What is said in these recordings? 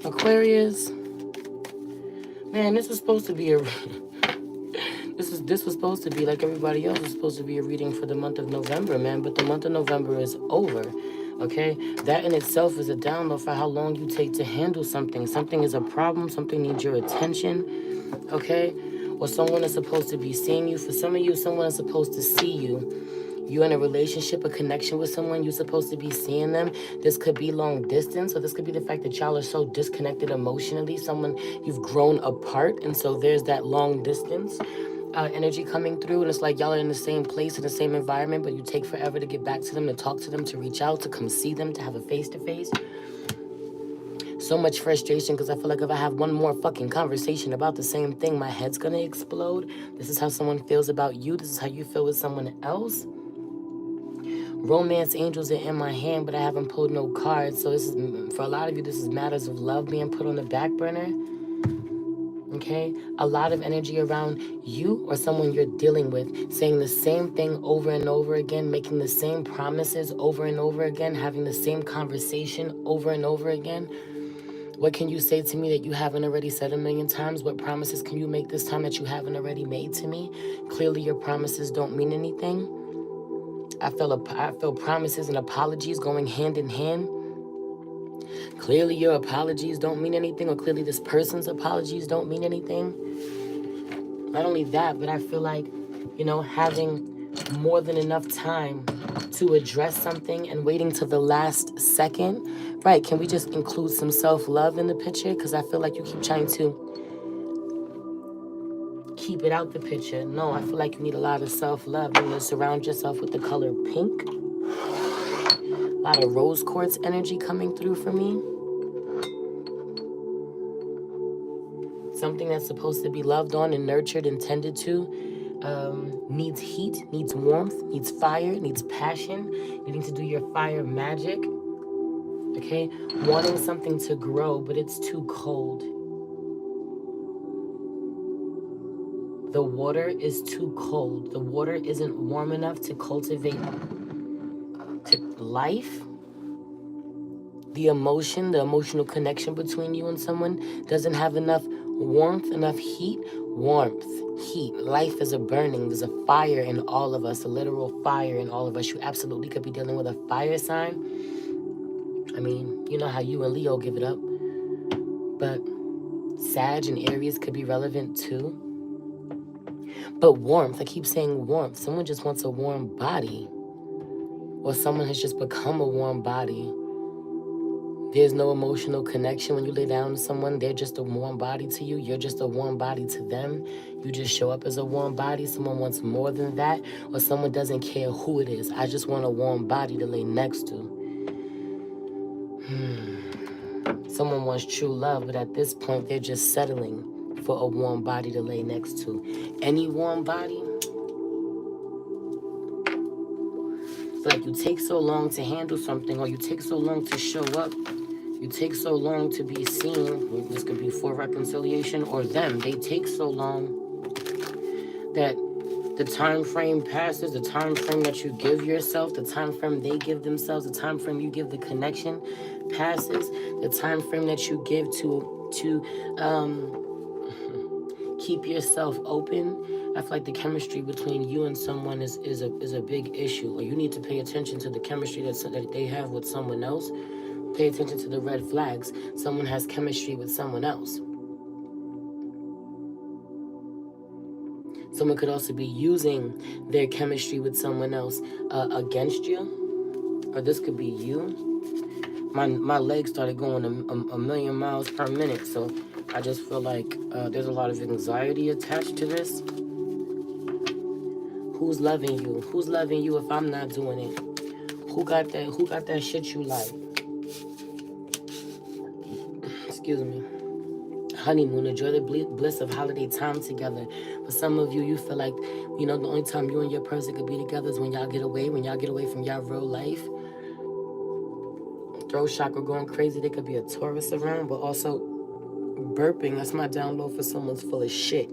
Aquarius, man, this was supposed to be a this was supposed to be like everybody else. Was supposed to be a reading for the month of November, man. But the month of November is over. Okay, that in itself is a download for how long you take to handle something. Something is a problem. Something needs your attention. Okay, or someone is supposed to be seeing you. For some of you, someone is supposed to see you. You're in a relationship, a connection with someone, you're supposed to be seeing them. This could be long distance, or this could be the fact that y'all are so disconnected emotionally. Someone, you've grown apart, and so there's that long distance energy coming through, and it's like y'all are in the same place, in the same environment, but you take forever to get back to them, to talk to them, to reach out, to come see them, to have a face-to-face. So much frustration because I feel like if I have one more fucking conversation about the same thing, my head's gonna explode. This is how someone feels about you. This is how you feel with someone else. Romance angels are in my hand, but I haven't pulled no cards. So this is, for a lot of you, this is matters of love being put on the back burner. Okay? A lot of energy around you or someone you're dealing with, saying the same thing over and over again, making the same promises over and over again, having the same conversation over and over again. What can you say to me that you haven't already said a million times? What promises can you make this time that you haven't already made to me? Clearly your promises don't mean anything. I feel promises and apologies going hand in hand. Clearly your apologies don't mean anything, or clearly this person's apologies don't mean anything. Not only that, but I feel like, having more than enough time to address something and waiting till the last second. Right, can we just include some self-love in the picture? Because I feel like you keep trying to keep it out the picture. No, I feel like you need a lot of self-love. You need to surround yourself with the color pink. A lot of rose quartz energy coming through for me. Something that's supposed to be loved on and nurtured and tended to needs heat, needs warmth, needs fire, needs passion, needing to do your fire magic. Okay? Wanting something to grow, but it's too cold. The water is too cold. The water isn't warm enough to cultivate life. The emotional connection between you and someone doesn't have enough warmth, enough heat. Warmth, heat. Life is a burning. There's a fire in all of us, a literal fire in all of us. You absolutely could be dealing with a fire sign. I mean, you know how you and Leo give it up. But Sag and Aries could be relevant too. But warmth, I keep saying warmth. Someone just wants a warm body. Or someone has just become a warm body. There's no emotional connection when you lay down with someone. They're just a warm body to you. You're just a warm body to them. You just show up as a warm body. Someone wants more than that, or someone doesn't care who it is. I just want a warm body to lay next to. Someone wants true love, but at this point, they're just settling for a warm body to lay next to. Any warm body? It's like you take so long to handle something, or you take so long to show up. You take so long to be seen. This could be for reconciliation or them. They take so long that the time frame passes, the time frame that you give yourself, the time frame they give themselves, the time frame you give the connection passes, the time frame that you give to keep yourself open. I feel like the chemistry between you and someone is a big issue, or you need to pay attention to the chemistry that they have with someone else. Pay attention to the red flags. Someone has chemistry with someone else. Someone could also be using their chemistry with someone else against you. Or this could be you. My legs started going a million miles per minute. So I just feel like there's a lot of anxiety attached to this. Who's loving you? Who's loving you if I'm not doing it? Who got that shit you like? Excuse me. Honeymoon, enjoy the bliss of holiday time together. For some of you, you feel like, the only time you and your person could be together is when y'all get away from y'all real life. Throat chakra going crazy. There could be a Taurus around, but also burping. That's my download for someone's full of shit.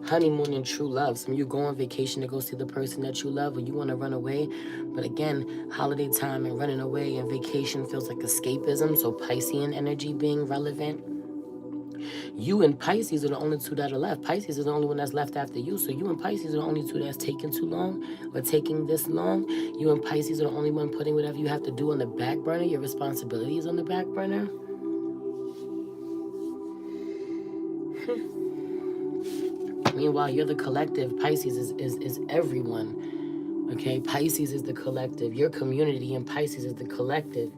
honeymoon and true love. Some of you go on vacation to go see the person that you love, or you want to run away. But again, holiday time and running away and vacation feels like escapism. So Piscean energy being relevant. You and Pisces are the only two that are left. Pisces is the only one that's left after you. So you and Pisces are the only two that's taking too long or taking this long. You and Pisces are the only one putting whatever you have to do on the back burner, your responsibilities on the back burner. Meanwhile, you're the collective. Pisces is everyone. Okay, Pisces is the collective. Your community and Pisces is the collective.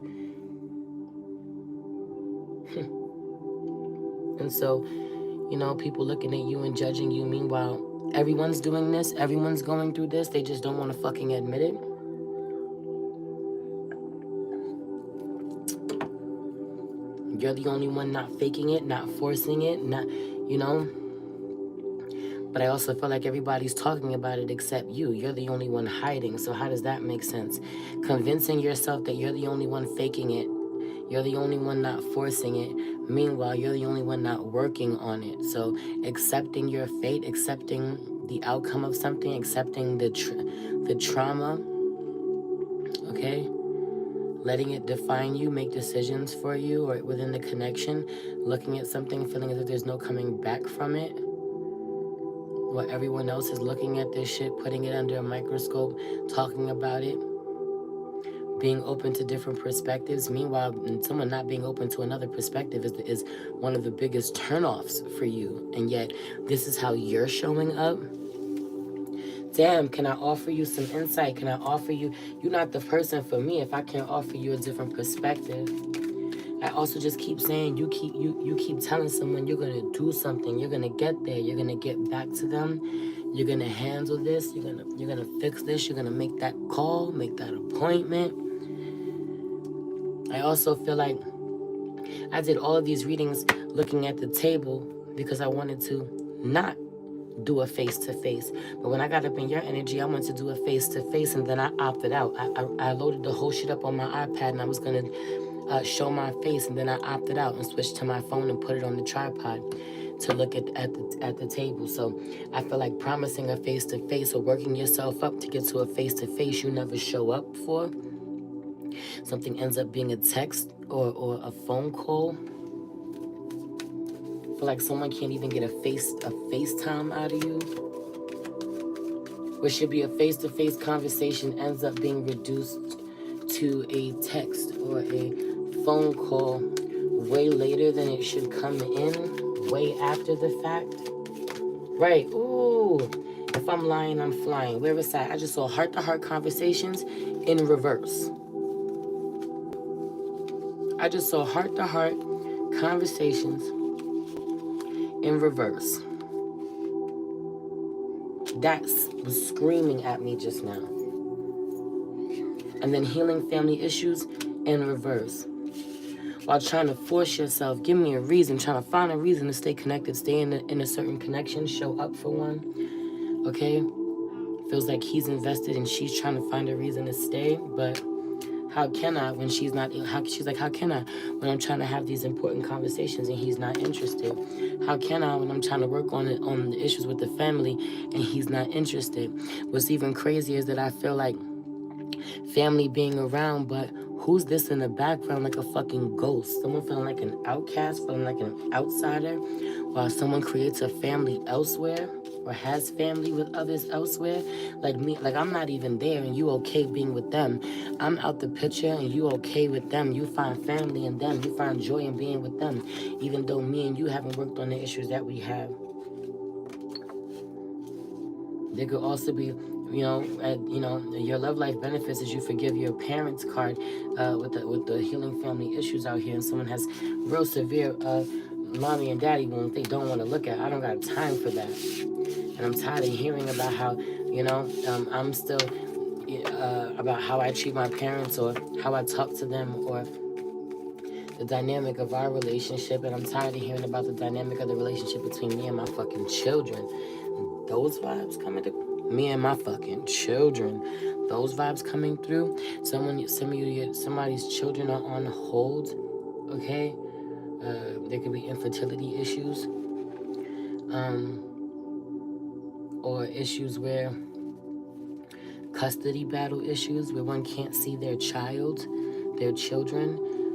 And so, you know, people looking at you and judging you. Meanwhile, everyone's doing this. Everyone's going through this. They just don't want to fucking admit it. You're the only one not faking it, not forcing it, not, you know. But I also feel like everybody's talking about it except you. You're the only one hiding. So how does that make sense? Convincing yourself that you're the only one faking it. You're the only one not forcing it. Meanwhile, you're the only one not working on it. So accepting your fate, accepting the outcome of something, accepting the trauma, okay? Letting it define you, make decisions for you or within the connection, looking at something, feeling as if there's no coming back from it. While everyone else is looking at this shit, putting it under a microscope, talking about it, being open to different perspectives. Meanwhile, someone not being open to another perspective is one of the biggest turnoffs for you. And yet, this is how you're showing up. Damn, can I offer you some insight? Can I offer you, you're not the person for me if I can't offer you a different perspective. I also just keep saying, you keep telling someone you're gonna do something, you're gonna get there, you're gonna get back to them, you're gonna handle this, you're gonna fix this, you're gonna make that call, make that appointment. I also feel like I did all of these readings looking at the table because I wanted to not do a face-to-face. But when I got up in your energy, I wanted to do a face-to-face, and then I opted out. I loaded the whole shit up on my iPad, and I was going to show my face, and then I opted out and switched to my phone and put it on the tripod to look at the table. So I feel like promising a face-to-face or working yourself up to get to a face-to-face you never show up for. Something ends up being a text or a phone call. I feel like someone can't even get a FaceTime out of you. What should be a face-to-face conversation ends up being reduced to a text or a phone call way later than it should come in, way after the fact. Right, ooh, if I'm lying, I'm flying. Where is that? I just saw heart-to-heart conversations in reverse. I just saw heart-to-heart conversations in reverse. That was screaming at me just now. And then healing family issues in reverse. While trying to force yourself, give me a reason, trying to find a reason to stay connected, stay in a certain connection, show up for one. Okay? Feels like he's invested and she's trying to find a reason to stay, but how can I when she's not, she's like, how can I when I'm trying to have these important conversations and he's not interested? How can I when I'm trying to work on the issues with the family and he's not interested? What's even crazier is that I feel like family being around, but who's this in the background like a fucking ghost? Someone feeling like an outcast, feeling like an outsider, while someone creates a family elsewhere or has family with others elsewhere. Like me, like I'm not even there and you okay being with them. I'm out the picture and you okay with them. You find family in them. You find joy in being with them, even though me and you haven't worked on the issues that we have. There could also be, your love life benefits is you forgive your parents card with the healing family issues out here, and someone has real severe mommy and daddy wounds they don't want to look at. I don't got time for that, and I'm tired of hearing about how I'm still about how I treat my parents or how I talk to them or the dynamic of our relationship, and I'm tired of hearing about the dynamic of the relationship between me and my fucking children. Those vibes coming through. Me and my fucking children. Those vibes coming through. Somebody's children are on hold. Okay? There could be infertility issues. or issues where custody battle issues where one can't see their children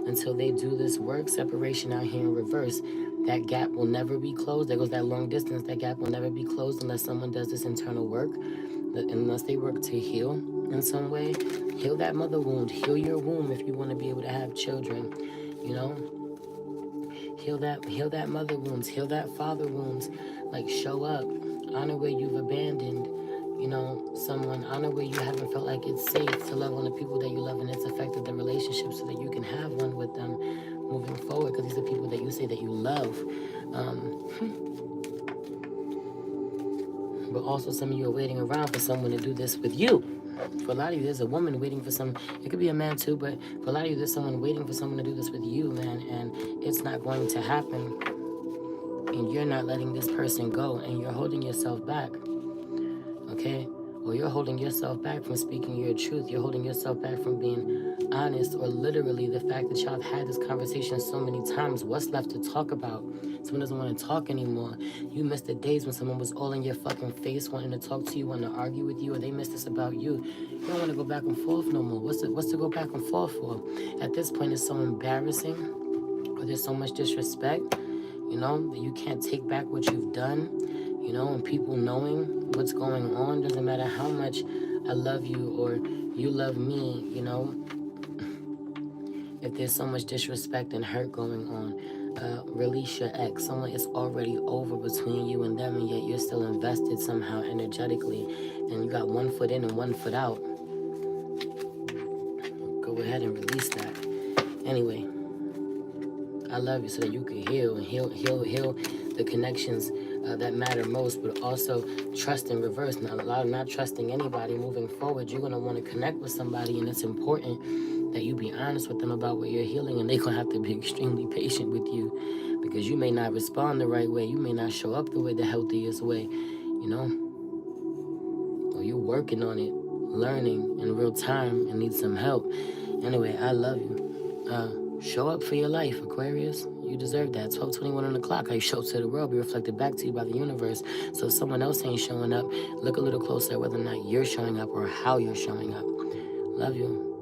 until they do this work. Separation out here in reverse. That gap will never be closed. There goes that long distance. That gap will never be closed unless someone does this internal work, unless they work to heal in some way. Heal that mother wound. Heal your womb if you want to be able to have children. You know, heal that mother wounds. Heal that father wounds. Like, show up. Honor where you've abandoned, someone. Honor where you haven't felt like it's safe to love on the people that you love, and it's affected the relationship, so that you can have one with them moving forward, because these are people that you say that you love. But also, some of you are waiting around for someone to do this with you. For a lot of you, there's a woman waiting for it could be a man too, but for a lot of you, there's someone waiting for someone to do this with you, man, and it's not going to happen. And you're not letting this person go, and you're holding yourself back. Okay? Or you're holding yourself back from speaking your truth. You're holding yourself back from being honest, or literally the fact that y'all have had this conversation so many times. What's left to talk about? Someone doesn't want to talk anymore. You missed the days when someone was all in your fucking face, wanting to talk to you, wanting to argue with you, or they missed this about you. You don't want to go back and forth no more. What's to go back and forth for? At this point, it's so embarrassing, or there's so much disrespect, that you can't take back what you've done. And people knowing what's going on, doesn't matter how much I love you or you love me, if there's so much disrespect and hurt going on, release your ex. Someone is already over between you and them, and yet you're still invested somehow energetically, and you got one foot in and one foot out. Go ahead and release that. Anyway, I love you so that you can heal the connections that matter most, but also trust in reverse. Now, a lot of not trusting anybody moving forward. You're going to want to connect with somebody, and it's important that you be honest with them about what you're healing, and they're going to have to be extremely patient with you, because you may not respond the right way. You may not show up the healthiest way, or you're working on it, learning in real time, and need some help. Anyway, I love you. Show up for your life, Aquarius. You deserve that. 12:21 on the clock. How you show up to the world be reflected back to you by the universe. So if someone else ain't showing up, look a little closer at whether or not you're showing up or how you're showing up. Love you.